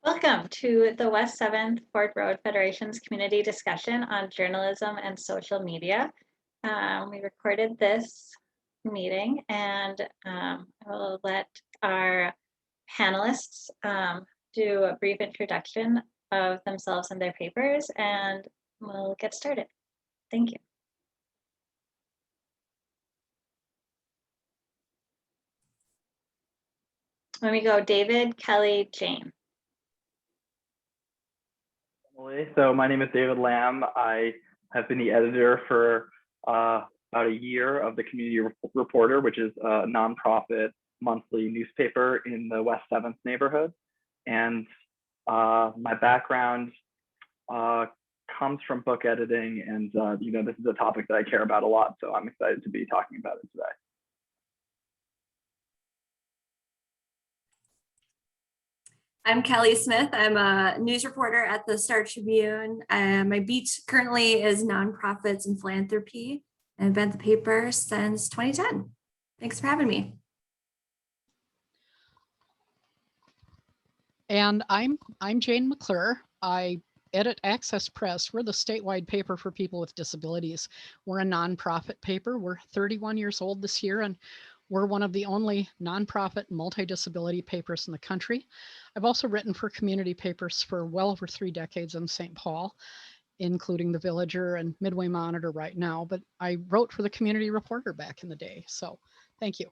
Welcome to the West 7th Ford Road Federation's community discussion on journalism and social media. We recorded this meeting and we'll let our panelists do a brief introduction of themselves and their papers, and we'll get started. Thank you. Let me go David, Kelly, Jane. So my name is David Lamb. I have been the editor for about a year of the Community Reporter, which is a nonprofit monthly newspaper in the West 7th neighborhood. And my background comes from book editing, and this is a topic that I care about a lot, so I'm excited to be talking about it today. I'm Kelly Smith. I'm a news reporter at the Star Tribune. My beat currently is nonprofits and philanthropy, and I've been at the paper since 2010. Thanks for having me. And I'm Jane McClure. I edit Access Press. We're the statewide paper for people with disabilities. We're a nonprofit paper. We're 31 years old this year, and we're one of the only nonprofit multi-disability papers in the country. I've also written for community papers for well over 3 decades in St. Paul, including the Villager and Midway Monitor right now, but I wrote for the Community Reporter back in the day. So thank you.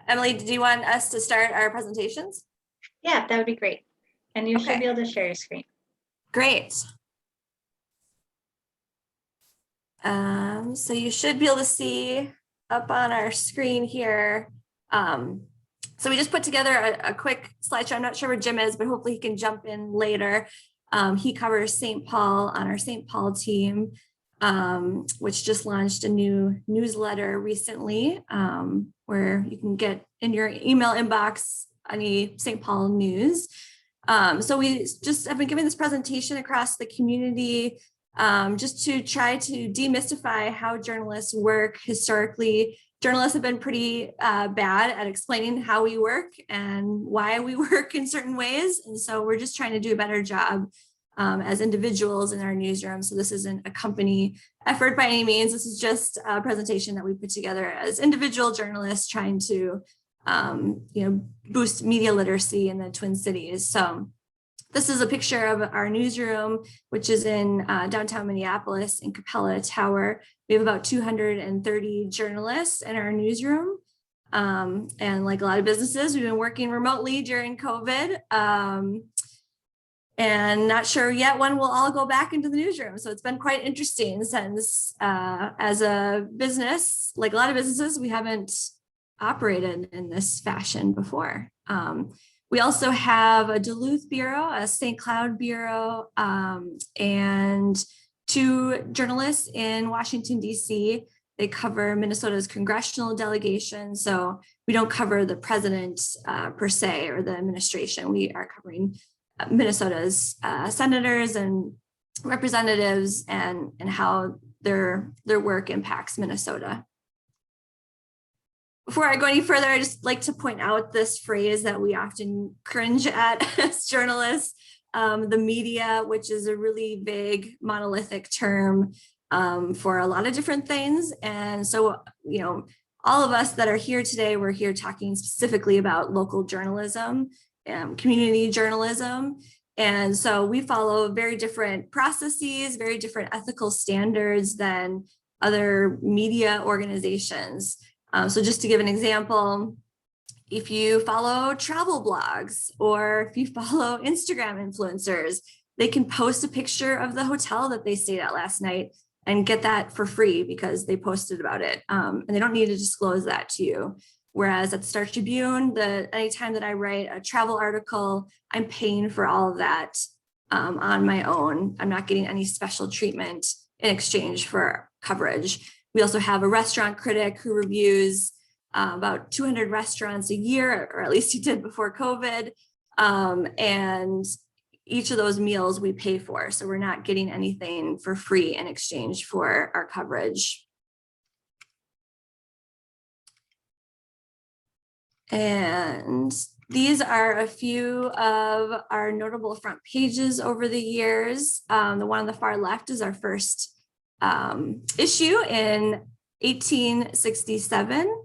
Emily, did you want us to start our presentations? Yeah, that would be great. And you should be able to share your screen. Great. So you should be able to see up on our screen here. So we just put together a quick slideshow. I'm not sure where Jim is, but hopefully he can jump in later. He covers St. Paul on our St. Paul team, which just launched a new newsletter recently, where you can get in your email inbox any St. Paul news. So we just have been giving this presentation across the community, just to try to demystify how journalists work. Historically, journalists have been pretty bad at explaining how we work and why we work in certain ways. And so we're just trying to do a better job as individuals in our newsroom. So this isn't a company effort by any means. This is just a presentation that we put together as individual journalists trying to boost media literacy in the Twin Cities. So this is a picture of our newsroom, which is in downtown Minneapolis in Capella Tower. We have about 230 journalists in our newsroom. And like a lot of businesses, we've been working remotely during COVID. And not sure yet when we'll all go back into the newsroom. So it's been quite interesting since as a business, like a lot of businesses, we haven't operated in this fashion before. We also have a Duluth bureau, a St. Cloud bureau, and 2 journalists in Washington, D.C. They cover Minnesota's congressional delegation. So we don't cover the president per se or the administration. We are covering Minnesota's senators and representatives and how their work impacts Minnesota. Before I go any further, I just like to point out this phrase that we often cringe at as journalists, the media, which is a really vague monolithic term for a lot of different things. And so, all of us that are here today, we're here talking specifically about local journalism, community journalism. And so we follow very different processes, very different ethical standards than other media organizations. So just to give an example, if you follow travel blogs or if you follow Instagram influencers, they can post a picture of the hotel that they stayed at last night and get that for free because they posted about it. And they don't need to disclose that to you. Whereas at the Star Tribune, anytime that I write a travel article, I'm paying for all of that on my own. I'm not getting any special treatment in exchange for coverage. We also have a restaurant critic who reviews about 200 restaurants a year, or at least he did before COVID. And each of those meals we pay for. So we're not getting anything for free in exchange for our coverage. And these are a few of our notable front pages over the years. The one on the far left is our first issue in 1867.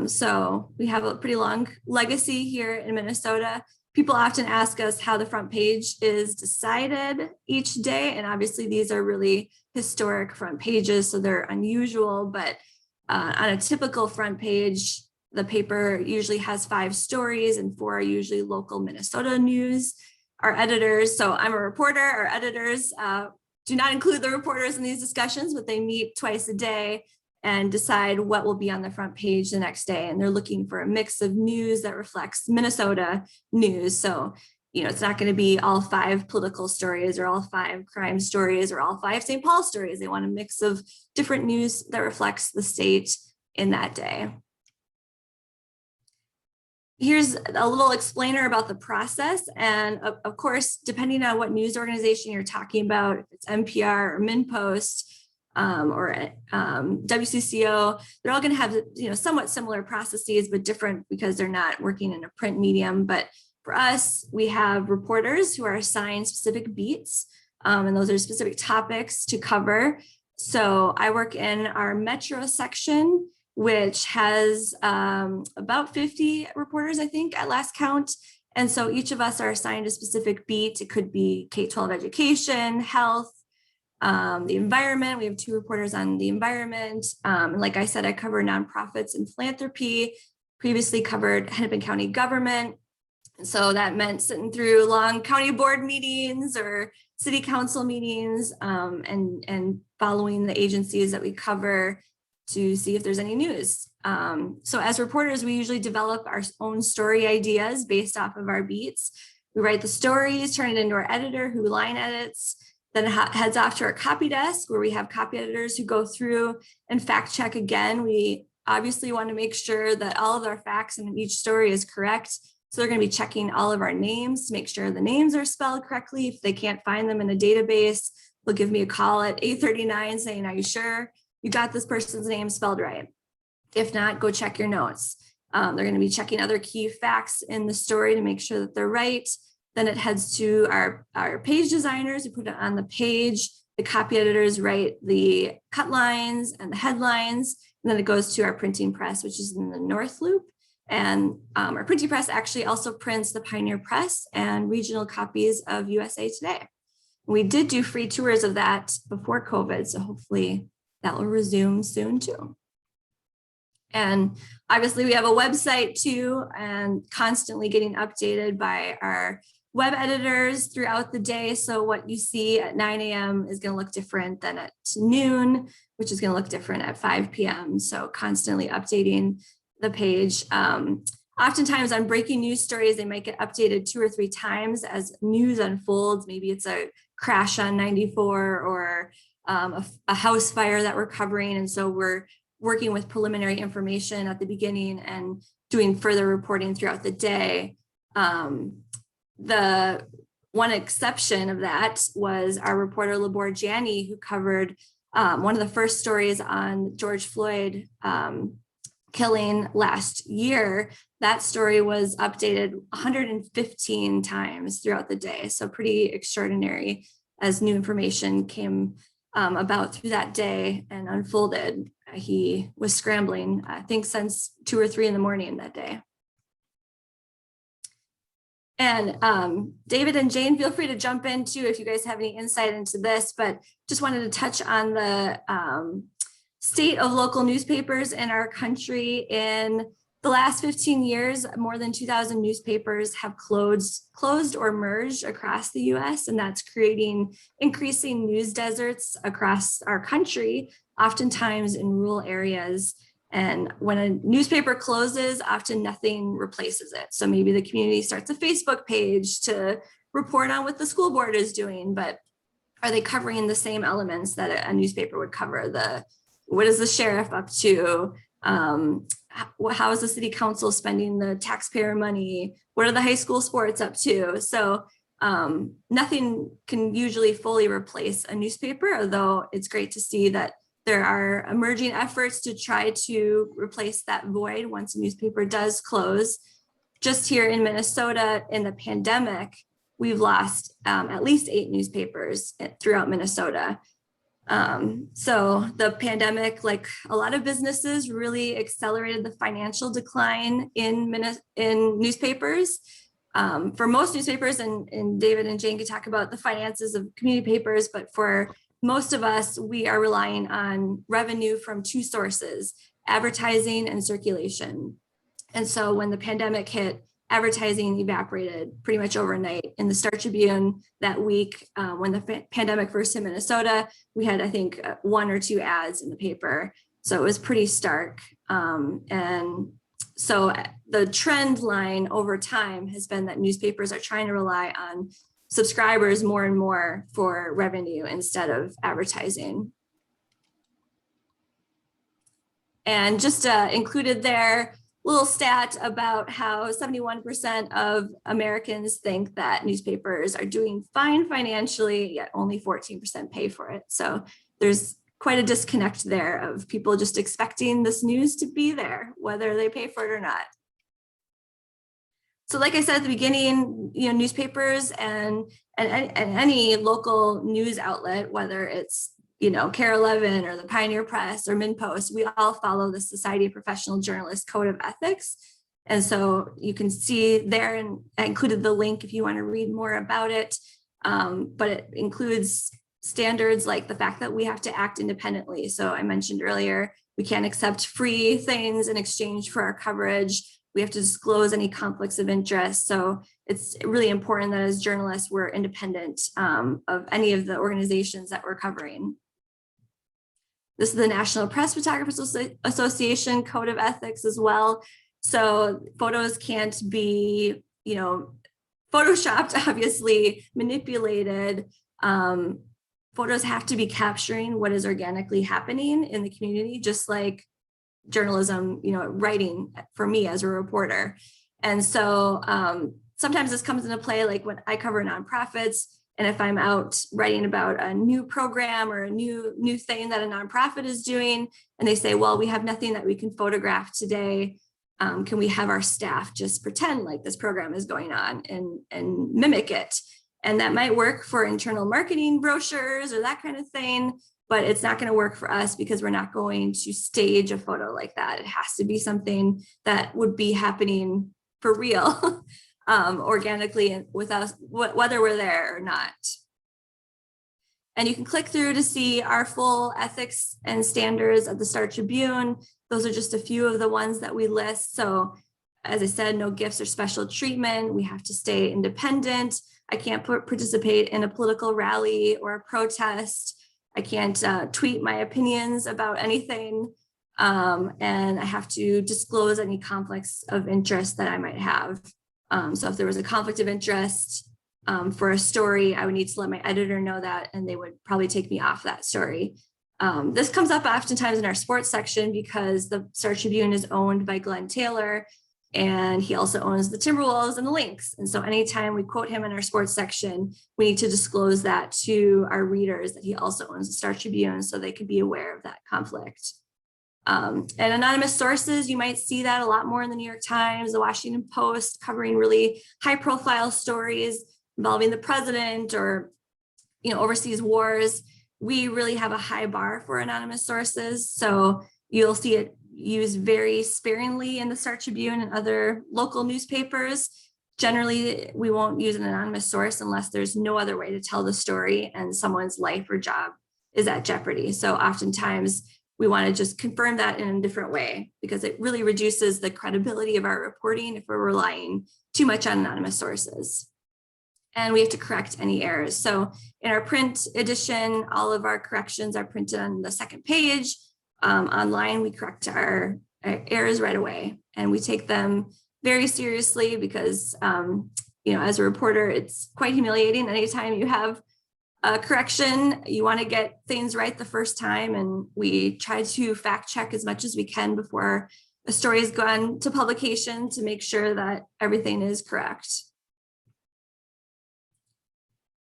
So we have a pretty long legacy here in Minnesota. People often ask us how the front page is decided each day. And obviously these are really historic front pages, so they're unusual, but on a typical front page, the paper usually has 5 stories and 4 are usually local Minnesota news. Our editors, so I'm a reporter, our editors do not include the reporters in these discussions, but they meet twice a day and decide what will be on the front page the next day. And they're looking for a mix of news that reflects Minnesota news. So, you know, it's not going to be all 5 political stories or all 5 crime stories or all 5 St. Paul stories. They want a mix of different news that reflects the state in that day. Here's a little explainer about the process. And of course, depending on what news organization you're talking about, if it's NPR or MinPost, or WCCO, they're all going to have, you know, somewhat similar processes, but different because they're not working in a print medium. But for us, we have reporters who are assigned specific beats, and those are specific topics to cover. So I work in our Metro section, which has about 50 reporters, I think, at last count. And so each of us are assigned a specific beat. It could be K-12 education, health, the environment. We have 2 reporters on the environment. Like I said, I cover nonprofits and philanthropy, previously covered Hennepin County government. And so that meant sitting through long county board meetings or city council meetings, and following the agencies that we cover to see if there's any news. So as reporters, we usually develop our own story ideas based off of our beats. We write the stories, turn it into our editor who line edits, then heads off to our copy desk where we have copy editors who go through and fact check again. We obviously want to make sure that all of our facts in each story is correct. So they're going to be checking all of our names to make sure the names are spelled correctly. If they can't find them in a database, they'll give me a call at 8:39 saying, are you sure you got this person's name spelled right? If not, go check your notes. They're going to be checking other key facts in the story to make sure that they're right. Then it heads to our page designers who put it on the page. The copy editors write the cut lines and the headlines. And then it goes to our printing press, which is in the North Loop. And our printing press actually also prints the Pioneer Press and regional copies of USA Today. We did do free tours of that before COVID, so hopefully that will resume soon too. And obviously we have a website too, and constantly getting updated by our web editors throughout the day. So what you see at 9 a.m. is going to look different than at noon, which is going to look different at 5 p.m. So constantly updating the page. Oftentimes on breaking news stories, they might get updated 2 or 3 times as news unfolds. Maybe it's a crash on 94 or a house fire that we're covering. And so we're working with preliminary information at the beginning and doing further reporting throughout the day. The one exception of that was our reporter Labor Janney, who covered one of the first stories on George Floyd killing last year. That story was updated 115 times throughout the day. So pretty extraordinary as new information came about through that day and unfolded. He was scrambling, I think, since 2 or 3 in the morning that day. And David and Jane, feel free to jump in too if you guys have any insight into this, but just wanted to touch on the state of local newspapers in our country. In the last 15 years, more than 2,000 newspapers have closed or merged across the US, and that's creating increasing news deserts across our country, oftentimes in rural areas. And when a newspaper closes, often nothing replaces it. So maybe the community starts a Facebook page to report on what the school board is doing, but are they covering the same elements that a newspaper would cover? What is the sheriff up to? how is the city council spending the taxpayer money? What are the high school sports up to? So nothing can usually fully replace a newspaper, although it's great to see that there are emerging efforts to try to replace that void once a newspaper does close. Just here in Minnesota, in the pandemic, we've lost at least 8 newspapers throughout Minnesota. So the pandemic, like a lot of businesses, really accelerated the financial decline in newspapers. For most newspapers, and David and Jane could talk about the finances of community papers, but for most of us, we are relying on revenue from 2 sources, advertising and circulation. And so when the pandemic hit, advertising evaporated pretty much overnight. In the Star Tribune that week, when the pandemic first hit Minnesota, we had, I think, 1 or 2 ads in the paper. So it was pretty stark. And so the trend line over time has been that newspapers are trying to rely on subscribers more and more for revenue instead of advertising. And just included there, little stat about how 71% of Americans think that newspapers are doing fine financially, yet only 14% pay for it. So there's quite a disconnect there of people just expecting this news to be there, whether they pay for it or not. So like I said at the beginning, newspapers and any local news outlet, whether it's KARE 11 or the Pioneer Press or MinPost, we all follow the Society of Professional Journalists Code of Ethics. And so you can see there, and I included the link if you want to read more about it, but it includes standards like the fact that we have to act independently. So I mentioned earlier, we can't accept free things in exchange for our coverage. We have to disclose any conflicts of interest. So it's really important that as journalists, we're independent of any of the organizations that we're covering. This is the National Press Photographers Association Code of Ethics as well. So photos can't be, photoshopped, obviously, manipulated. Photos have to be capturing what is organically happening in the community, just like journalism, writing for me as a reporter. And so sometimes this comes into play, like when I cover nonprofits, and if I'm out writing about a new program or a new thing that a nonprofit is doing, and they say, well, we have nothing that we can photograph today. Can we have our staff just pretend like this program is going on and mimic it? And that might work for internal marketing brochures or that kind of thing, but it's not going to work for us because we're not going to stage a photo like that. It has to be something that would be happening for real. Organically and with us, whether we're there or not. And you can click through to see our full ethics and standards of the Star Tribune. Those are just a few of the ones that we list. So as I said, no gifts or special treatment. We have to stay independent. I can't participate in a political rally or a protest. I can't tweet my opinions about anything. And I have to disclose any conflicts of interest that I might have. So if there was a conflict of interest for a story, I would need to let my editor know that, and they would probably take me off that story. This comes up oftentimes in our sports section because the Star Tribune is owned by Glenn Taylor, and he also owns the Timberwolves and the Lynx. And so anytime we quote him in our sports section, we need to disclose that to our readers that he also owns the Star Tribune so they can be aware of that conflict. And anonymous sources, you might see that a lot more in the New York Times, the Washington Post, covering really high profile stories involving the president or, overseas wars. We really have a high bar for anonymous sources. So you'll see it used very sparingly in the Star Tribune and other local newspapers. Generally, we won't use an anonymous source unless there's no other way to tell the story and someone's life or job is at jeopardy. So oftentimes, we want to just confirm that in a different way because it really reduces the credibility of our reporting if we're relying too much on anonymous sources. And we have to correct any errors. So in our print edition, all of our corrections are printed on the second page. Online, we correct our errors right away, and we take them very seriously because, as a reporter, it's quite humiliating. Anytime you have correction, you want to get things right the first time, and we try to fact check as much as we can before a story has gone to publication to make sure that everything is correct.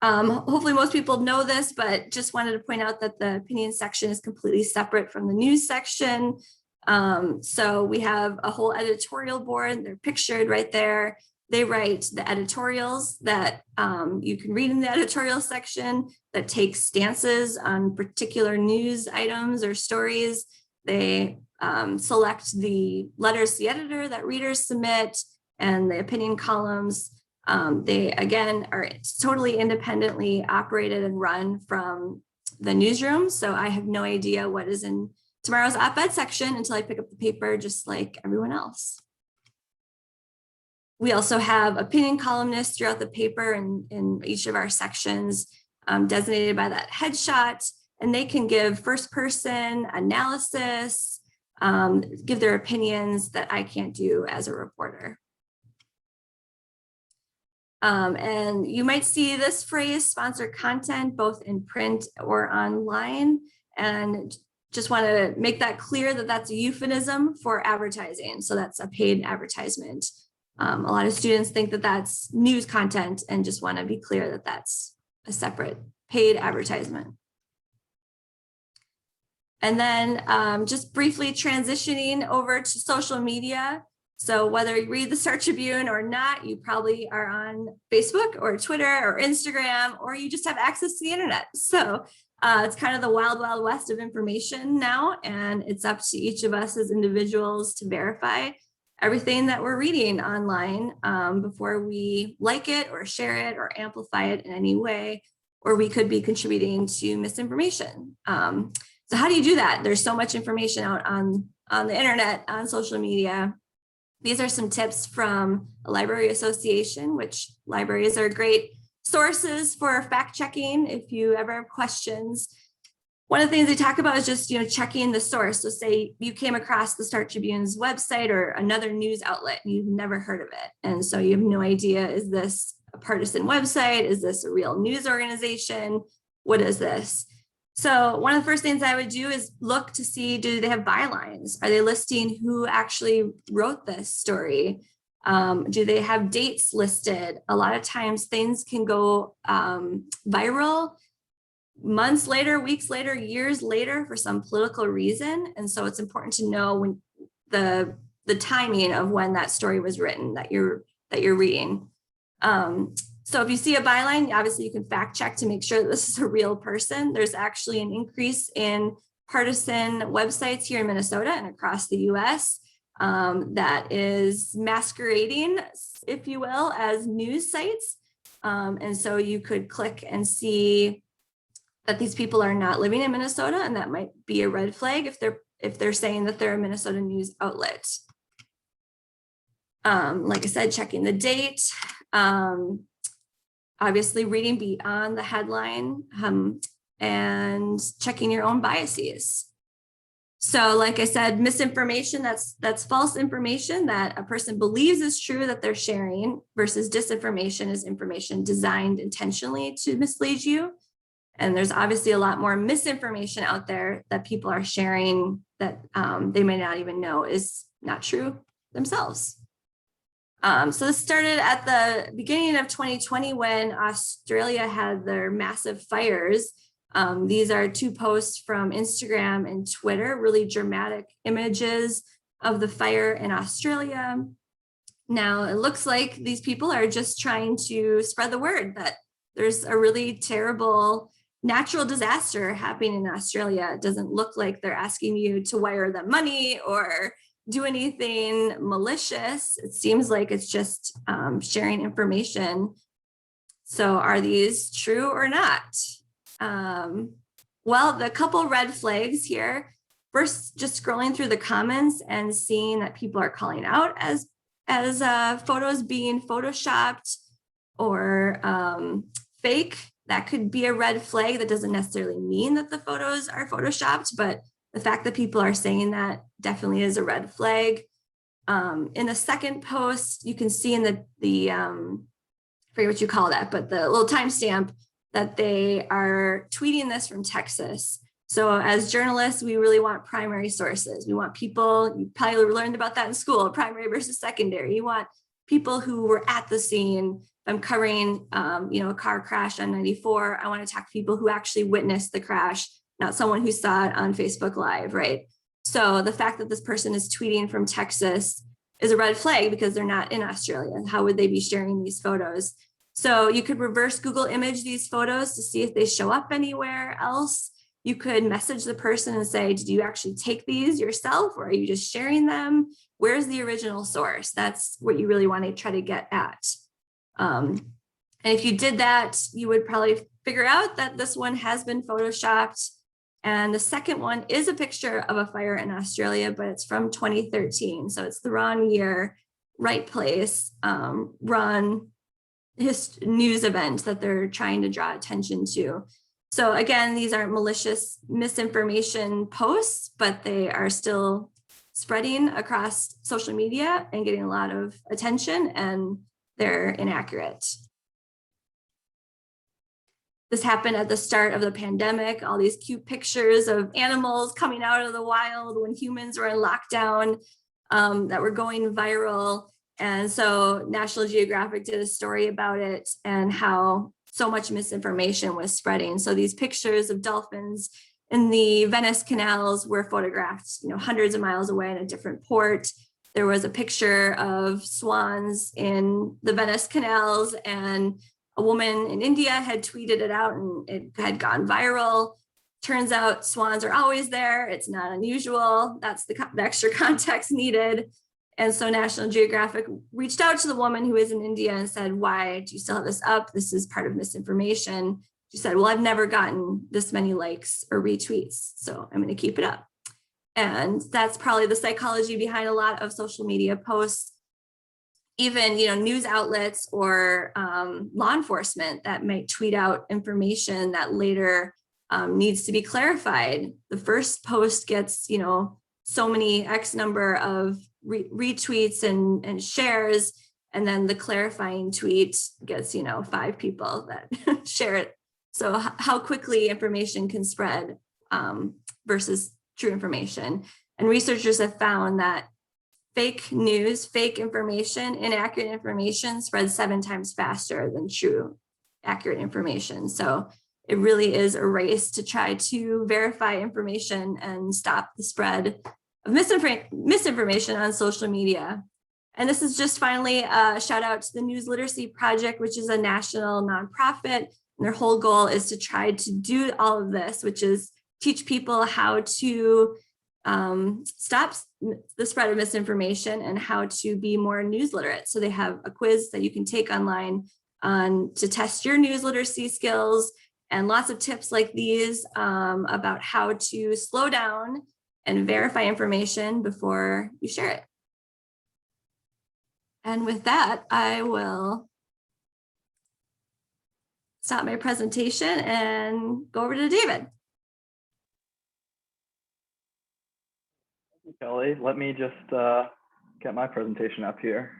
Hopefully most people know this, but just wanted to point out that the opinion section is completely separate from the news section. So we have a whole editorial board. They're pictured right there. They write the editorials that you can read in the editorial section that take stances on particular news items or stories. They select the letters to the editor that readers submit and the opinion columns. They, again, are totally independently operated and run from the newsroom. So I have no idea what is in tomorrow's op-ed section until I pick up the paper, just like everyone else. We also have opinion columnists throughout the paper and in each of our sections designated by that headshot, and they can give first-person analysis, give their opinions that I can't do as a reporter. And you might see this phrase, sponsored content, both in print or online. And just want to make that clear that that's a euphemism for advertising. So that's a paid advertisement. A lot of students think that that's news content and just want to be clear that that's a separate paid advertisement. And then just briefly transitioning over to social media. So whether you read the Star Tribune or not, you probably are on Facebook or Twitter or Instagram, or you just have access to the internet. So it's kind of the wild, wild west of information now, and it's up to each of us as individuals to verify everything that we're reading online before we like it or share it or amplify it in any way, or we could be contributing to misinformation. So how do you do that? There's so much information out on the internet, on social media. These are some tips from a library association, which libraries are great sources for fact checking if you ever have questions. One of the things they talk about is just, checking the source. So say you came across the Star Tribune's website or another news outlet and you've never heard of it. And so you have no idea, is this a partisan website? Is this a real news organization? What is this? So one of the first things I would do is look to see, do they have bylines? Are they listing who actually wrote this story? Do they have dates listed? A lot of times things can go viral months later, weeks later, years later for some political reason. And so it's important to know when the timing of when that story was written that you're reading. So if you see a byline, obviously you can fact check to make sure that this is a real person. There's actually an increase in partisan websites here in Minnesota and across the US that is masquerading, if you will, as news sites. And so you could click and see that these people are not living in Minnesota, and that might be a red flag if they're saying that they're a Minnesota news outlet. Like I said, checking the date. Obviously reading beyond the headline and checking your own biases. So like I said, misinformation, that's false information that a person believes is true that they're sharing, versus disinformation is information designed intentionally to mislead you. And there's obviously a lot more misinformation out there that people are sharing that they may not even know is not true themselves. So this started at the beginning of 2020 when Australia had their massive fires. These are two posts from Instagram and Twitter, really dramatic images of the fire in Australia. Now, it looks like these people are just trying to spread the word that there's a really terrible natural disaster happening in Australia. It doesn't look like they're asking you to wire them money or do anything malicious. It seems like it's just sharing information. So are these true or not? Well, the couple red flags here. First, just scrolling through the comments and seeing that people are calling out as photos being photoshopped or fake. That could be a red flag. That doesn't necessarily mean that the photos are photoshopped, but the fact that people are saying that definitely is a red flag. In the second post, you can see in the I forget what you call that, but the little timestamp that they are tweeting this from Texas. So as journalists, we really want primary sources. We want people, you probably learned about that in school, primary versus secondary. You want people who were at the scene. If I'm covering, a car crash on 94, I want to talk to people who actually witnessed the crash, not someone who saw it on Facebook Live, right? So the fact that this person is tweeting from Texas is a red flag because they're not in Australia. How would they be sharing these photos? So you could reverse Google image these photos to see if they show up anywhere else. You could message the person and say, did you actually take these yourself, or are you just sharing them? Where's the original source? That's what you really want to try to get at. And if you did that, you would probably figure out that this one has been photoshopped. And the second one is a picture of a fire in Australia, but it's from 2013. So it's the wrong year, right place, wrong news event that they're trying to draw attention to. So again, these aren't malicious misinformation posts, but they are still spreading across social media and getting a lot of attention, and they're inaccurate. This happened at the start of the pandemic, all these cute pictures of animals coming out of the wild when humans were in lockdown that were going viral. And so National Geographic did a story about it and how so much misinformation was spreading. So these pictures of dolphins in the Venice canals were photographed, hundreds of miles away in a different port. There was a picture of swans in the Venice canals, and a woman in India had tweeted it out and it had gone viral. Turns out swans are always there. It's not unusual. That's the extra context needed. And so National Geographic reached out to the woman who is in India and said, why do you still have this up? This is part of misinformation. She said, well, I've never gotten this many likes or retweets, so I'm going to keep it up. And that's probably the psychology behind a lot of social media posts. Even, news outlets or law enforcement that might tweet out information that later needs to be clarified. The first post gets, so many X number of retweets and shares, and then the clarifying tweet gets 5 people that share it. So how quickly information can spread versus true information. And researchers have found that fake news, fake information, inaccurate information spreads 7 times faster than true accurate information. So it really is a race to try to verify information and stop the spread of misinformation on social media. And this is just finally a shout out to the News Literacy Project, which is a national nonprofit. And their whole goal is to try to do all of this, which is teach people how to stop the spread of misinformation and how to be more news literate. So they have a quiz that you can take online to test your news literacy skills, and lots of tips like these about how to slow down and verify information before you share it. And with that, I will stop my presentation and go over to David. Kelly, let me just get my presentation up here.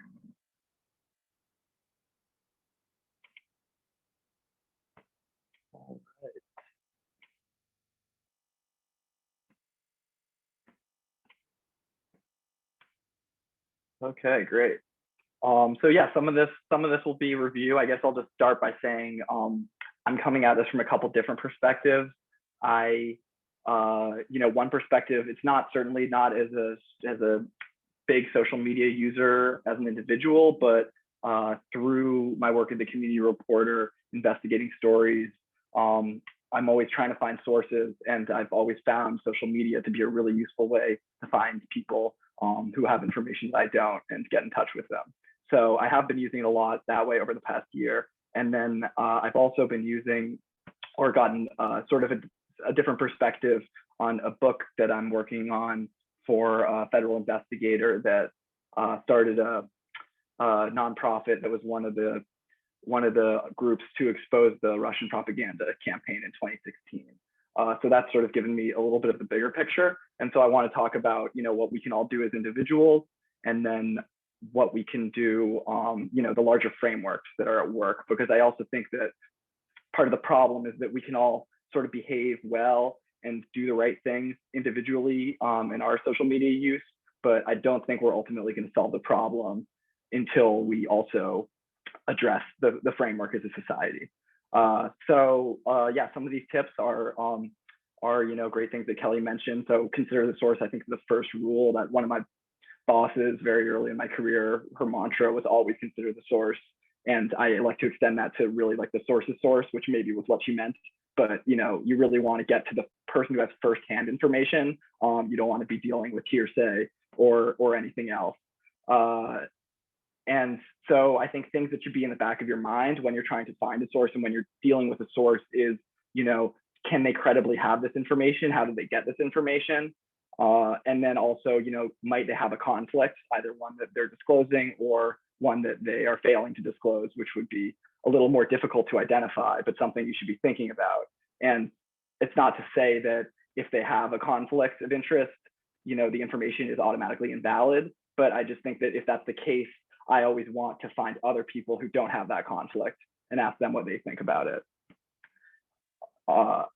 All right. Okay, great. So yeah, some of this will be review. I guess I'll just start by saying I'm coming at this from a couple different perspectives. One perspective, it's certainly not as a big social media user as an individual, but through my work as a community reporter, investigating stories, I'm always trying to find sources, and I've always found social media to be a really useful way to find people who have information that I don't and get in touch with them. So I have been using it a lot that way over the past year. And then I've also been using or gotten sort of a different perspective on a book that I'm working on for a federal investigator that started a nonprofit that was one of the groups to expose the Russian propaganda campaign in 2016. So that's sort of given me a little bit of the bigger picture. And so I want to talk about, what we can all do as individuals, and then what we can do, the larger frameworks that are at work, because I also think that part of the problem is that we can all sort of behave well and do the right things individually in our social media use, but I don't think we're ultimately going to solve the problem until we also address the framework as a society. Yeah, some of these tips are great things that Kelly mentioned. So consider the source. I think the first rule that one of my bosses very early in my career, her mantra was always consider the source. And I like to extend that to really like the source's source, which maybe was what she meant. But you really want to get to the person who has firsthand information. You don't want to be dealing with hearsay or anything else. And so I think things that should be in the back of your mind when you're trying to find a source and when you're dealing with a source is, can they credibly have this information? How did they get this information? And then also, might they have a conflict, either one that they're disclosing or one that they are failing to disclose, which would be a little more difficult to identify, but something you should be thinking about. And it's not to say that if they have a conflict of interest, the information is automatically invalid. But I just think that if that's the case, I always want to find other people who don't have that conflict and ask them what they think about it.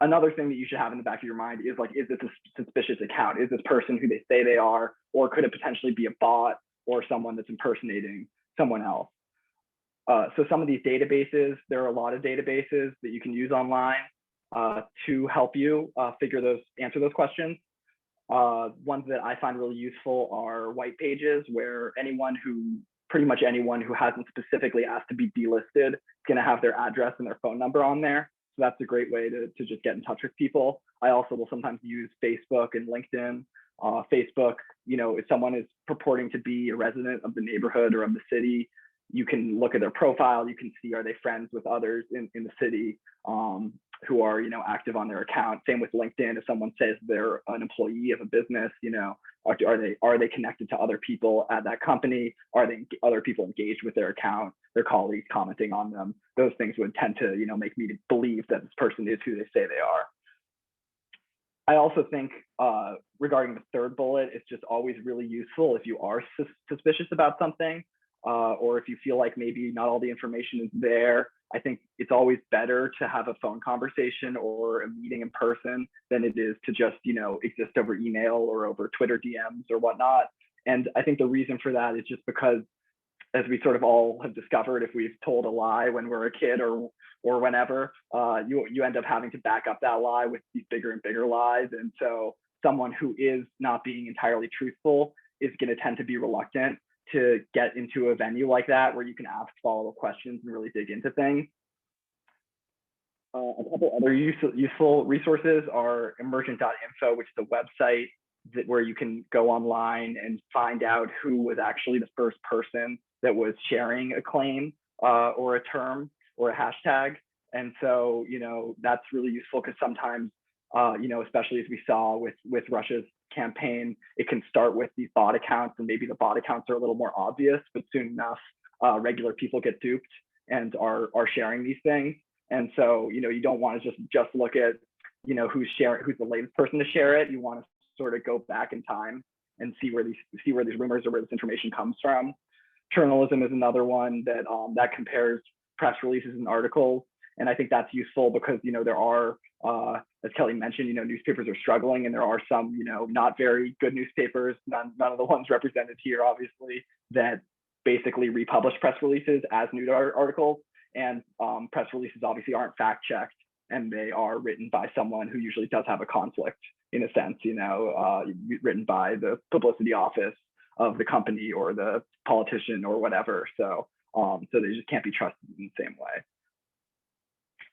Another thing that you should have in the back of your mind is like, is this a suspicious account? Is this person who they say they are, or could it potentially be a bot or someone that's impersonating someone else? So some of these databases, there are a lot of databases that you can use online to help you answer those questions. Ones that I find really useful are white pages, where pretty much anyone who hasn't specifically asked to be delisted is going to have their address and their phone number on there. So that's a great way to just get in touch with people. I also will sometimes use Facebook and LinkedIn. Facebook, if someone is purporting to be a resident of the neighborhood or of the city, you can look at their profile. You can see, are they friends with others in the city who are, active on their account. Same with LinkedIn. If someone says they're an employee of a business, are they connected to other people at that company? Are they other people engaged with their account, their colleagues commenting on them? Those things would tend to, make me believe that this person is who they say they are. I also think regarding the third bullet, it's just always really useful if you are suspicious about something, or if you feel like maybe not all the information is there. I think it's always better to have a phone conversation or a meeting in person than it is to just, exist over email or over Twitter DMs or whatnot. And I think the reason for that is just because, as we sort of all have discovered, if we've told a lie when we're a kid or whenever, you end up having to back up that lie with these bigger and bigger lies. And so someone who is not being entirely truthful is going to tend to be reluctant to get into a venue like that where you can ask follow-up questions and really dig into things. A couple other useful resources are emergent.info, which is a website where you can go online and find out who was actually the first person that was sharing a claim or a term or a hashtag. And so, that's really useful because sometimes, especially as we saw with Russia's campaign, it can start with these bot accounts, and maybe the bot accounts are a little more obvious, but soon enough, regular people get duped and are sharing these things. And so, you don't want to just look at, who's the latest person to share it. You want to sort of go back in time and see where these rumors or where this information comes from. Journalism is another one that compares press releases and articles. And I think that's useful because, there are, as Kelly mentioned, newspapers are struggling, and there are some, not very good newspapers, none of the ones represented here, obviously, that basically republish press releases as news articles. And press releases obviously aren't fact checked, and they are written by someone who usually does have a conflict in a sense, written by the publicity office of the company or the politician or whatever. So they just can't be trusted in the same way.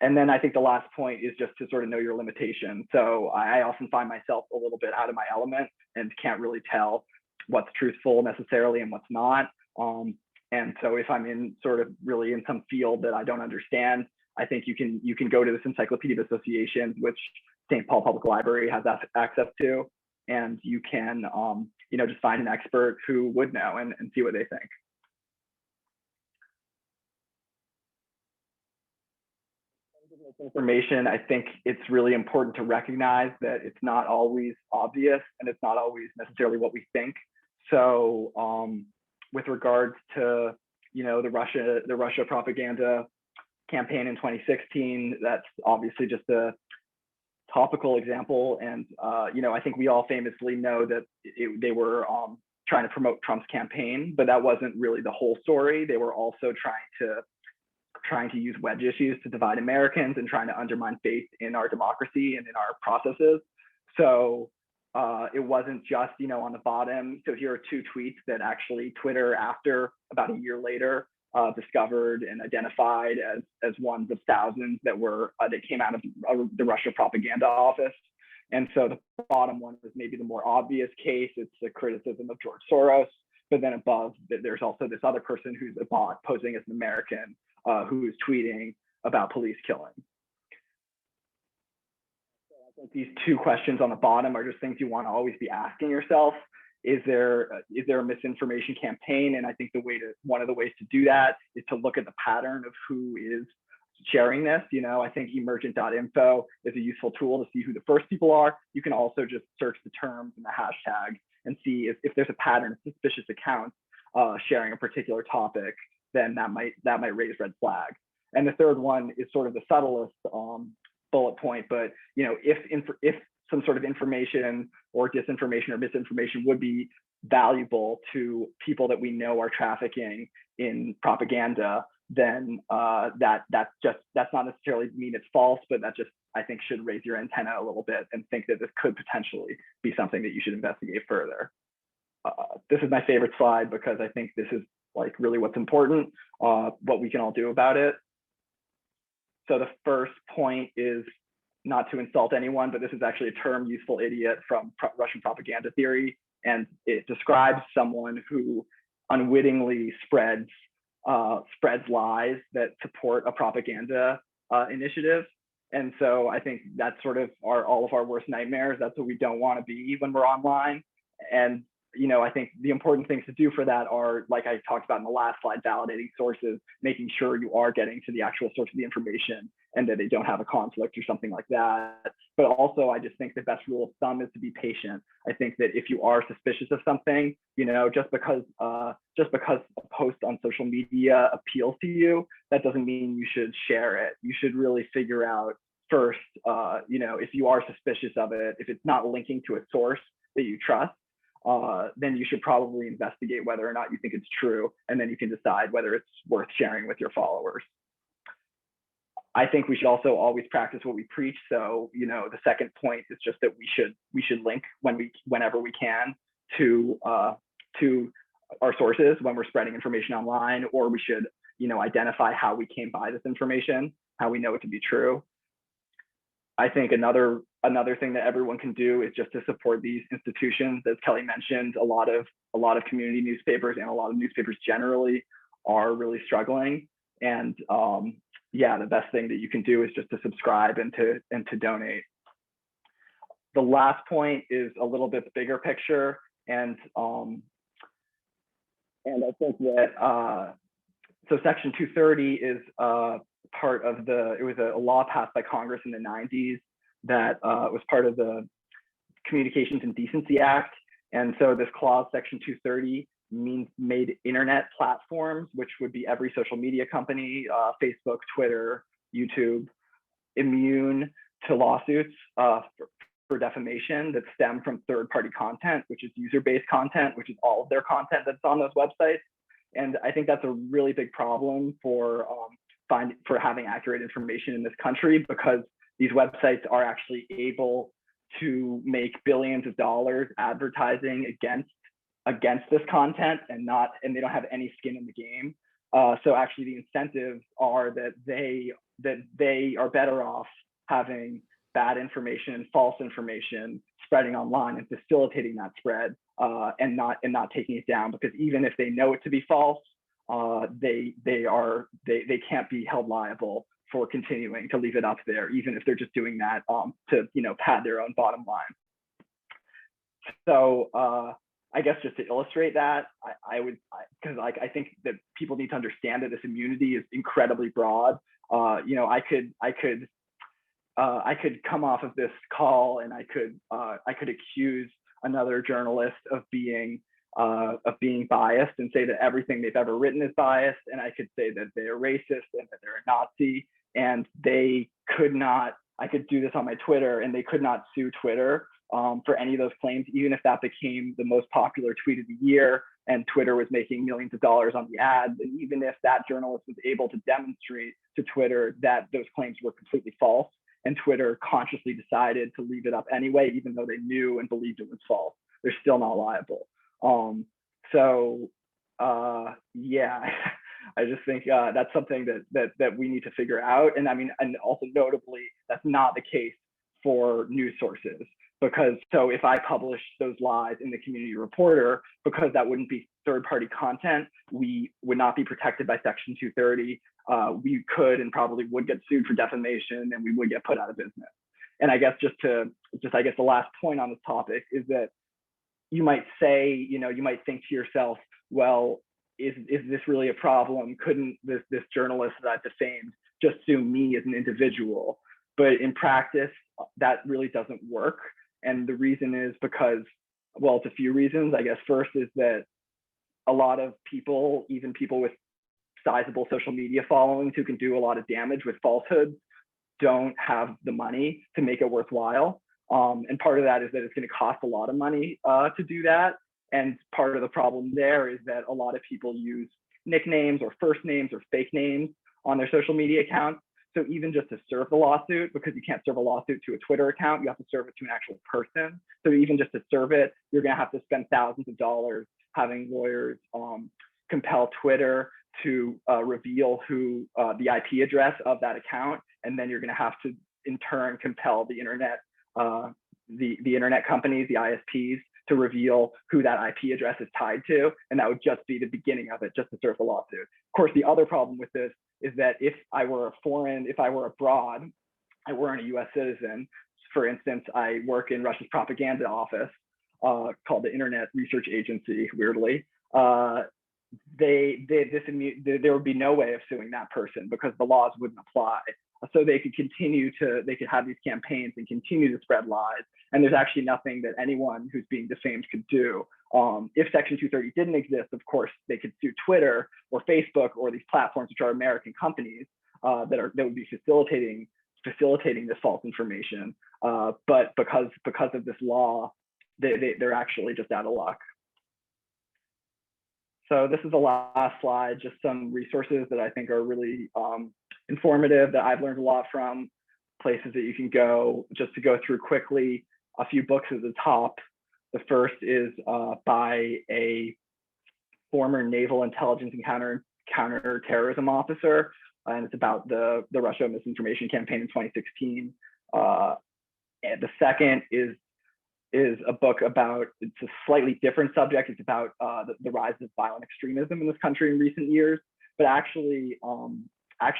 And then I think the last point is just to sort of know your limitations. So I often find myself a little bit out of my element and can't really tell what's truthful necessarily and what's not. And so if I'm in really in some field that I don't understand, I think you can go to this Encyclopedia of Associations, which St. Paul Public Library has access to, and you can just find an expert who would know and see what they think. Information, I think it's really important to recognize that it's not always obvious and it's not always necessarily what we think. So with regards to the Russia propaganda campaign in 2016, that's obviously just a topical example. And, I think we all famously know that they were trying to promote Trump's campaign, but that wasn't really the whole story. They were also trying to use wedge issues to divide Americans and trying to undermine faith in our democracy and in our processes. So it wasn't just, on the bottom. So here are 2 tweets that actually Twitter, after about a year later, discovered and identified as ones of thousands that came out of the Russia propaganda office. And so the bottom one is maybe the more obvious case. It's a criticism of George Soros. But then above, there's also this other person who's a bot posing as an American who is tweeting about police killing. So I think these 2 questions on the bottom are just things you want to always be asking yourself. Is there a misinformation campaign? And I think one of the ways to do that is to look at the pattern of who is sharing this. I think emergent.info is a useful tool to see who the first people are. You can also just search the terms and the hashtag and see if there's a pattern of suspicious accounts sharing a particular topic, then that might raise red flags. And the third one is sort of the subtlest bullet point, but if some sort of information or disinformation or misinformation would be valuable to people that we know are trafficking in propaganda, then that's not necessarily mean it's false, but that just, I think, should raise your antenna a little bit and think that this could potentially be something that you should investigate further. This is my favorite slide because I think this is like really what's important, what we can all do about it. So the first point is not to insult anyone, but this is actually a term, useful idiot, from Russian propaganda theory. And it describes someone who unwittingly spreads lies that support a propaganda initiative. And so I think that's sort of all of our worst nightmares. That's what we don't want to be when we're online. And I think the important things to do for that are, like I talked about in the last slide, validating sources, making sure you are getting to the actual source of the information and that they don't have a conflict or something like that. But also, I just think the best rule of thumb is to be patient. I think that if you are suspicious of something, just because a post on social media appeals to you, that doesn't mean you should share it. You should really figure out first, if you are suspicious of it, if it's not linking to a source that you trust, then you should probably investigate whether or not you think it's true, and then you can decide whether it's worth sharing with your followers. I think we should also always practice what we preach. So, the second point is just that we should link whenever we can to our sources when we're spreading information online, or we should, identify how we came by this information, how we know it to be true. I think another thing that everyone can do is just to support these institutions. As Kelly mentioned, a lot of community newspapers and a lot of newspapers generally are really struggling. And the best thing that you can do is just to subscribe and to donate. The last point is a little bit bigger picture, and I think that so Section 230 is part of it was a law passed by Congress in the 90s that was part of the Communications and Decency Act. And so this clause, Section 230, made internet platforms, which would be every social media company, Facebook, Twitter, YouTube, immune to lawsuits for defamation that stem from third-party content, which is user-based content, which is all of their content that's on those websites. And I think that's a really big problem for having accurate information in this country, because these websites are actually able to make billions of dollars advertising against this content, and they don't have any skin in the game. So actually the incentives are that they are better off having bad information, false information spreading online and facilitating that spread, and not taking it down, because even if they know it to be false, they can't be held liable for continuing to leave it up there, even if they're just doing that to pad their own bottom line. So I guess just to illustrate that, because I think that people need to understand that this immunity is incredibly broad. I could come off of this call and I could accuse another journalist of being biased and say that everything they've ever written is biased, and I could say that they're racist and that they're a Nazi, and they could not I could do this on my Twitter, and they could not sue Twitter for any of those claims, even if that became the most popular tweet of the year and Twitter was making millions of dollars on the ads. And even if that journalist was able to demonstrate to Twitter that those claims were completely false, and Twitter consciously decided to leave it up anyway, even though they knew and believed it was false, they're still not liable. Yeah, I just think that's something that we need to figure out. And I mean, and also notably, that's not the case for news sources, because so if I publish those lies in the community reporter, because that wouldn't be third-party content, we would not be protected by Section 230. We could and probably would get sued for defamation, and we would get put out of business. And I guess I guess the last point on this topic is that you might say, you might think to yourself, well, is this really a problem? Couldn't this journalist that I defamed just sue me as an individual? But in practice, that really doesn't work. And the reason is because, well, it's a few reasons. I guess first is that a lot of people, even people with sizable social media followings who can do a lot of damage with falsehoods, don't have the money to make it worthwhile. And part of that is that it's going to cost a lot of money to do that. And part of the problem there is that a lot of people use nicknames or first names or fake names on their social media accounts. So even just to serve the lawsuit, because you can't serve a lawsuit to a Twitter account, you have to serve it to an actual person. So even just to serve it, you're going to have to spend thousands of dollars having lawyers compel Twitter to reveal who the IP address of that account. And then you're going to have to in turn compel the internet, the internet companies, the ISPs, to reveal who that IP address is tied to. And that would just be the beginning of it, just to serve the lawsuit. Of course, the other problem with this is that if I were abroad, I weren't a US citizen. For instance, I work in Russia's propaganda office called the Internet Research Agency, weirdly. There would be no way of suing that person because the laws wouldn't apply. So they could have these campaigns and continue to spread lies. And there's actually nothing that anyone who's being defamed could do. If Section 230 didn't exist, of course, they could sue Twitter or Facebook or these platforms, which are American companies that would be facilitating this false information. But because of this law, they're actually just out of luck. So this is the last slide, just some resources that I think are really informative that I've learned a lot from, places that you can go. Just to go through quickly, a few books at the top. The first is by a former naval intelligence and counterterrorism officer, and it's about the Russia misinformation campaign in 2016. And the second is a book about, it's a slightly different subject. It's about the rise of violent extremism in this country in recent years, but actually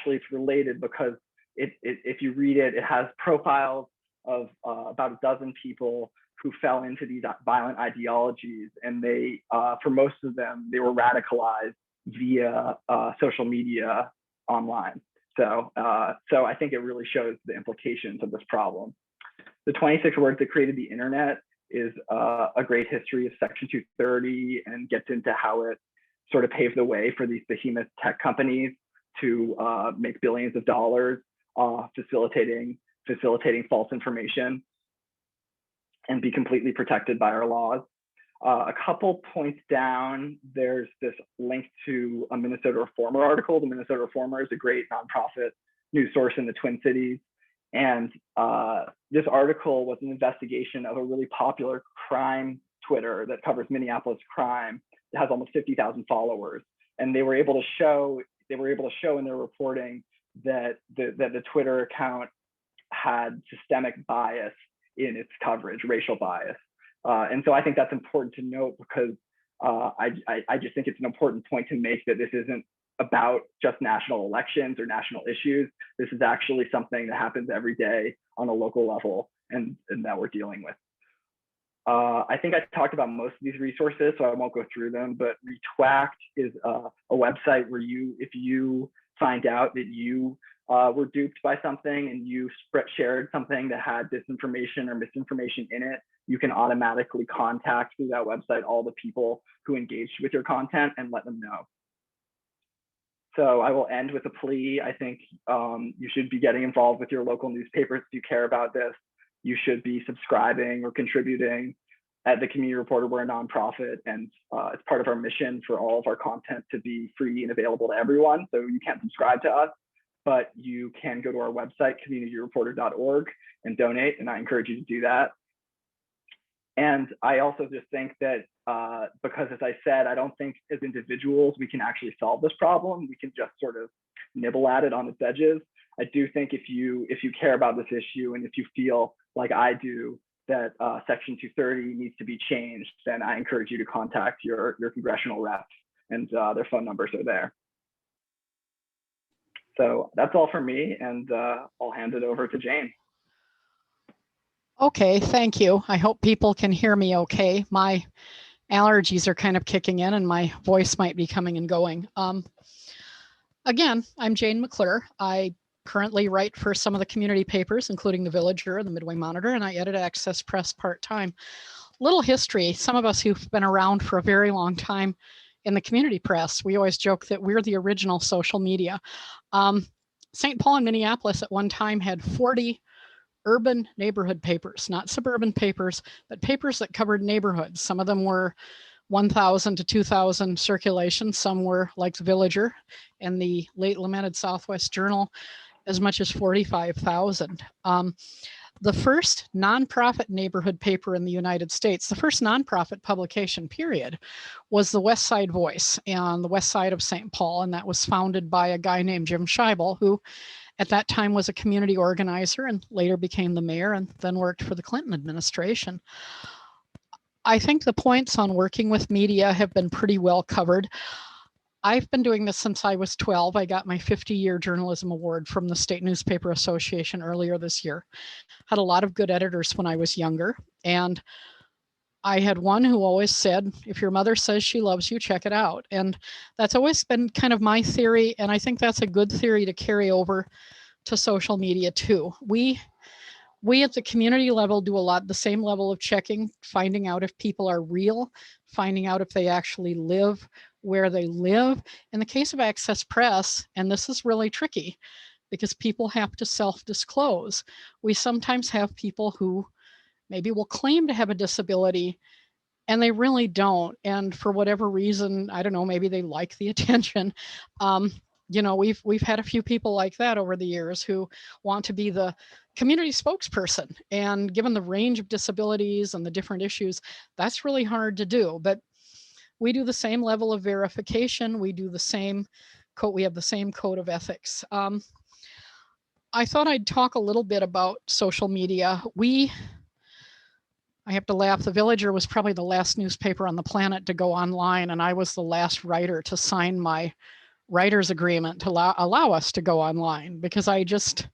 it's related because if you read it, it has profiles of about a dozen people who fell into these violent ideologies, and they, for most of them, they were radicalized via social media online. So I think it really shows the implications of this problem. The 26 Words That Created the Internet is a great history of Section 230 and gets into how it sort of paved the way for these behemoth tech companies to make billions of dollars facilitating false information and be completely protected by our laws. A couple points down, there's this link to a Minnesota Reformer article. The Minnesota Reformer is a great nonprofit news source in the Twin Cities. And this article was an investigation of a really popular crime Twitter that covers Minneapolis crime. It has almost 50,000 followers. And they were able to show in their reporting that the Twitter account had systemic bias in its coverage, racial bias. And so I think that's important to note because I just think it's an important point to make that this isn't about just national elections or national issues. This is actually something that happens every day on a local level and that we're dealing with. I think I talked about most of these resources, so I won't go through them, but Retwacked is a website where if you find out that you were duped by something and you shared something that had disinformation or misinformation in it, you can automatically contact through that website all the people who engaged with your content and let them know. So I will end with a plea. I think you should be getting involved with your local newspapers if you care about this. You should be subscribing or contributing. At the Community Reporter, we're a nonprofit, and it's part of our mission for all of our content to be free and available to everyone. So you can't subscribe to us, but you can go to our website, communityreporter.org, and donate, and I encourage you to do that. And I also just think that because, as I said, I don't think as individuals we can actually solve this problem. We can just sort of nibble at it on its edges. I do think if you care about this issue and if you feel like I do that Section 230 needs to be changed, then I encourage you to contact your congressional reps, and their phone numbers are there. So that's all for me, and I'll hand it over to Jane. Okay, thank you. I hope people can hear me okay. My allergies are kind of kicking in and my voice might be coming and going. Again, I'm Jane McClure. I currently write for some of the community papers, including the Villager and the Midway Monitor, and I edit Access Press part-time. Little history, some of us who've been around for a very long time in the community press, we always joke that we're the original social media. St. Paul and Minneapolis at one time had 40 urban neighborhood papers, not suburban papers, but papers that covered neighborhoods. Some of them were 1,000 to 2,000 circulation. Some were like the Villager and the late lamented Southwest Journal, as much as 45,000. The first nonprofit neighborhood paper in the United States, the first nonprofit publication period, was the West Side Voice on the west side of St. Paul, and that was founded by a guy named Jim Scheibel, who at that time was a community organizer and later became the mayor and then worked for the Clinton administration. I think the points on working with media have been pretty well covered. I've been doing this since I was 12. I got my 50-year journalism award from the State Newspaper Association earlier this year. Had a lot of good editors when I was younger. And I had one who always said, if your mother says she loves you, check it out. And that's always been kind of my theory. And I think that's a good theory to carry over to social media too. We at the community level do a lot, the same level of checking, finding out if people are real, finding out if they actually live where they live. In the case of Access Press, and this is really tricky because people have to self-disclose. We sometimes have people who maybe will claim to have a disability and they really don't. And for whatever reason, I don't know, maybe they like the attention. You know, we've had a few people like that over the years who want to be the community spokesperson. And given the range of disabilities and the different issues, that's really hard to do. But we do the same level of verification. We do the same code. We have the same code of ethics. I thought I'd talk a little bit about social media. I have to laugh. The Villager was probably the last newspaper on the planet to go online, and I was the last writer to sign my writer's agreement to allow us to go online, because I just,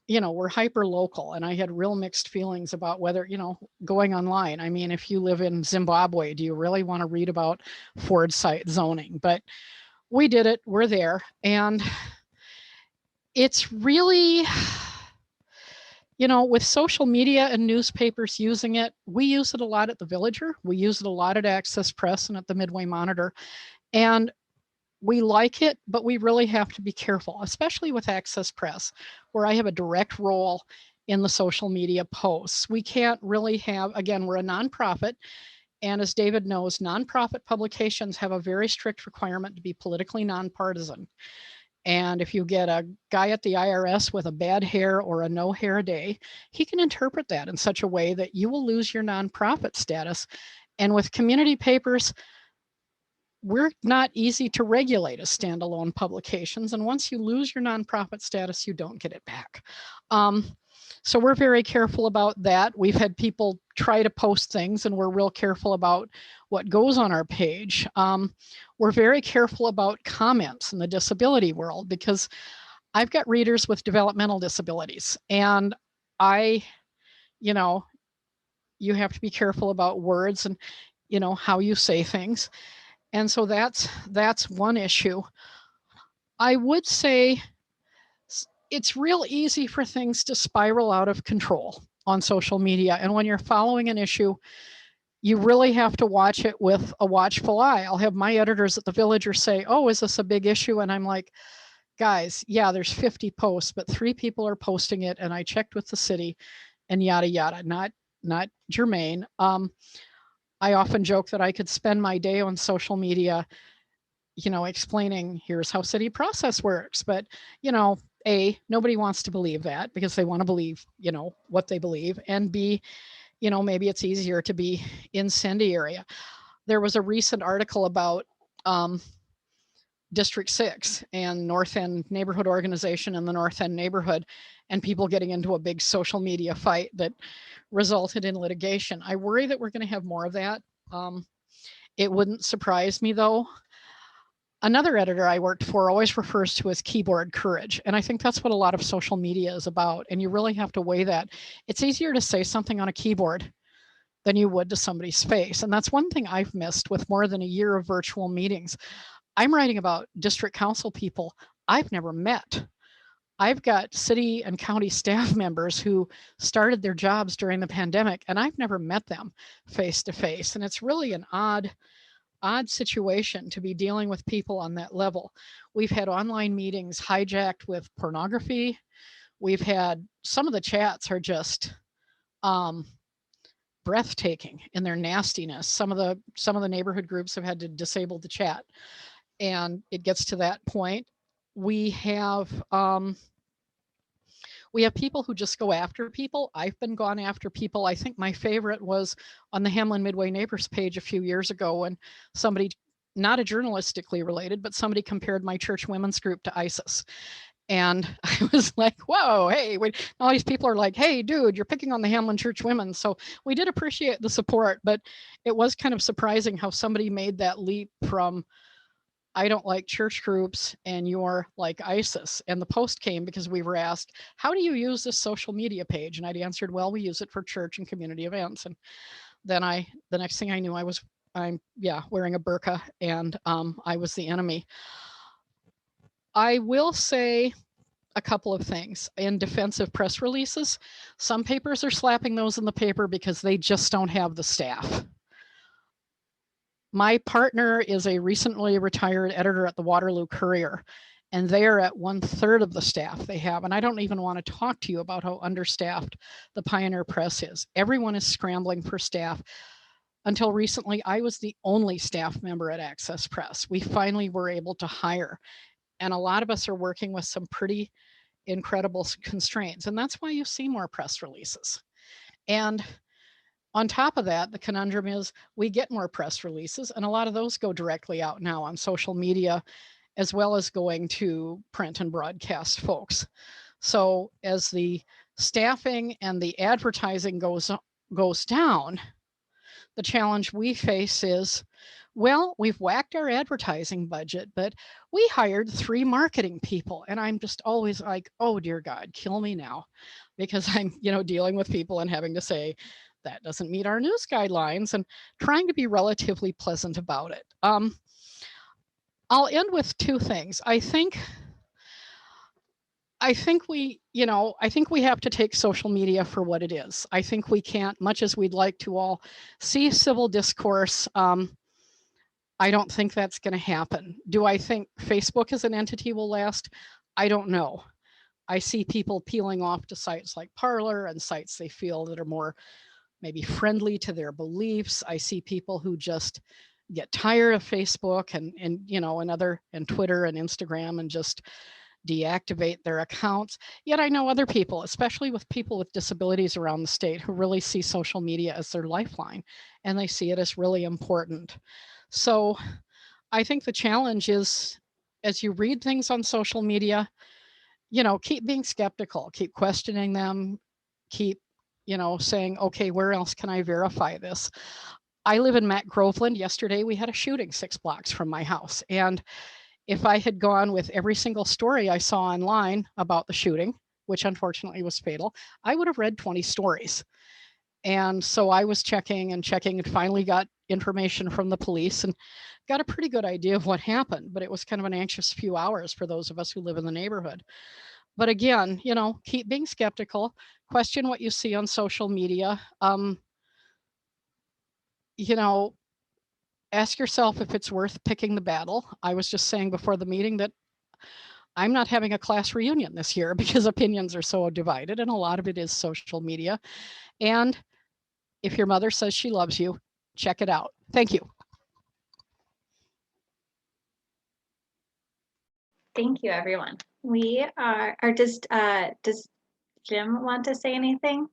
you know, we're hyper local, and I had real mixed feelings about whether, you know, going online. I mean, if you live in Zimbabwe, do you really want to read about Ford site zoning? But we did it. We're there. And it's really, you know, with social media and newspapers using it, we use it a lot at the Villager. We use it a lot at Access Press and at the Midway Monitor. And we like it, but we really have to be careful, especially with Access Press, where I have a direct role in the social media posts. We can't really have, again, we're a nonprofit. And as David knows, nonprofit publications have a very strict requirement to be politically nonpartisan. And if you get a guy at the IRS with a bad hair or a no hair day, he can interpret that in such a way that you will lose your nonprofit status. And with community papers, we're not easy to regulate as standalone publications. And once you lose your nonprofit status, you don't get it back. So we're very careful about that. We've had people try to post things, and we're real careful about what goes on our page. We're very careful about comments in the disability world, because I've got readers with developmental disabilities, and you know, you have to be careful about words and, you know, how you say things. And so that's one issue. I would say it's real easy for things to spiral out of control on social media. And when you're following an issue, you really have to watch it with a watchful eye. I'll have my editors at the Villager say, oh, is this a big issue? And I'm like, guys, yeah, there's 50 posts, but 3 people are posting it. And I checked with the city and yada, yada, not germane. I often joke that I could spend my day on social media, explaining here's how city process works. But, nobody wants to believe that because they want to believe, what they believe. And B, maybe it's easier to be incendiary. There was a recent article about District 6 and North End Neighborhood Organization in the North End neighborhood, and people getting into a big social media fight that resulted in litigation. I worry that we're going to have more of that. It wouldn't surprise me, though. Another editor I worked for always refers to as keyboard courage. And I think that's what a lot of social media is about. And you really have to weigh that. It's easier to say something on a keyboard than you would to somebody's face. And that's one thing I've missed with more than a year of virtual meetings. I'm writing about district council people I've never met. I've got city and county staff members who started their jobs during the pandemic, and I've never met them face to face. And it's really an odd situation to be dealing with people on that level. We've had online meetings hijacked with pornography. We've had some of the chats are just breathtaking in their nastiness. Some of the neighborhood groups have had to disable the chat, and it gets to that point. We have people who just go after people. I've been gone after people. I think my favorite was on the Hamlin Midway Neighbors page a few years ago when somebody, not a journalistically related, but somebody compared my church women's group to ISIS. And I was like, whoa, hey, all these people are like, hey, dude, you're picking on the Hamlin Church women. So we did appreciate the support, but it was kind of surprising how somebody made that leap from I don't like church groups and you're like ISIS. And the post came because we were asked, how do you use this social media page? And I'd answered, well, we use it for church and community events. And then the next thing I knew, I'm wearing a burqa, and I was the enemy. I will say a couple of things in defense of press releases. Some papers are slapping those in the paper because they just don't have the staff. My partner is a recently retired editor at the Waterloo Courier, and they are at 1/3 of the staff they have. And I don't even want to talk to you about how understaffed the Pioneer Press is. Everyone is scrambling for staff. Until recently, I was the only staff member at Access Press. We finally were able to hire, and a lot of us are working with some pretty incredible constraints. And that's why you see more press releases. And on top of that, the conundrum is we get more press releases, and a lot of those go directly out now on social media, as well as going to print and broadcast folks. So as the staffing and the advertising goes down, the challenge we face is, well, we've whacked our advertising budget, but we hired 3 marketing people. And I'm just always like, oh, dear God, kill me now, because I'm, dealing with people and having to say, that doesn't meet our news guidelines, and trying to be relatively pleasant about it. I'll end with 2 things. I think we have to take social media for what it is. I think we can't, much as we'd like to all see civil discourse. I don't think that's going to happen. Do I think Facebook as an entity will last? I don't know. I see people peeling off to sites like Parler and sites they feel that are more maybe friendly to their beliefs. I see people who just get tired of Facebook and Twitter and Instagram and just deactivate their accounts. Yet I know other people, especially with people with disabilities around the state, who really see social media as their lifeline, and they see it as really important. So I think the challenge is, as you read things on social media, keep being skeptical, keep questioning them, keep saying, okay, where else can I verify this? I live in Matt Groveland. Yesterday, we had a shooting 6 blocks from my house. And if I had gone with every single story I saw online about the shooting, which unfortunately was fatal, I would have read 20 stories. And so I was checking and finally got information from the police and got a pretty good idea of what happened. But it was kind of an anxious few hours for those of us who live in the neighborhood. But again, keep being skeptical, question what you see on social media. you know, ask yourself if it's worth picking the battle. I was just saying before the meeting that I'm not having a class reunion this year because opinions are so divided, and a lot of it is social media. And if your mother says she loves you, check it out. Thank you. Thank you, everyone. We are, or does Jim want to say anything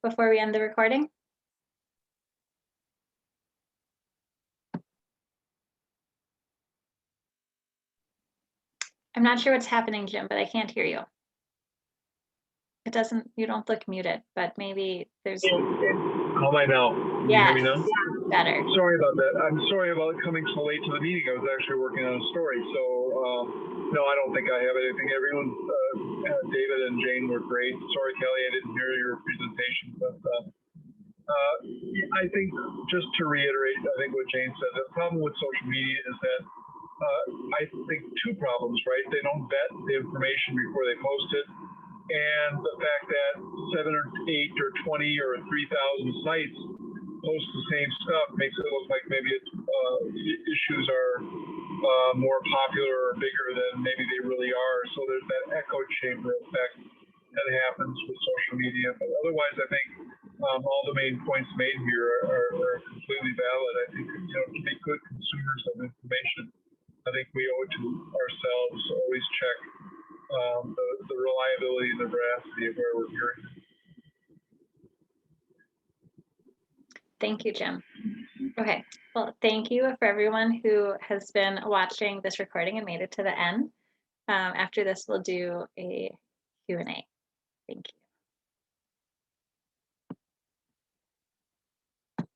before we end the recording? I'm not sure what's happening, Jim, but I can't hear you. It doesn't, you don't look muted, but maybe there's. How am I now? Can you hear me now? Better. Sorry about that. I'm sorry about coming so late to the meeting. I was actually working on a story. So, no, I don't think I have anything. Everyone, David and Jane were great. Sorry, Kelly, I didn't hear your presentation. But I think, just to reiterate, I think what Jane said, the problem with social media is that I think two problems, right? They don't vet the information before they post it. And the fact that 7 or 8 or 20 or 3,000 sites post the same stuff makes it look like maybe it's, issues are more popular or bigger than maybe they really are. So there's that echo chamber effect that happens with social media. But otherwise, I think all the main points made here are completely valid. I think, you know, to be good consumers of information, I think we owe it to ourselves to always check the reliability and the veracity of where we're hearing. Thank you, Jim. Okay, well, thank you for everyone who has been watching this recording and made it to the end. After this, we'll do a Q&A. Thank you.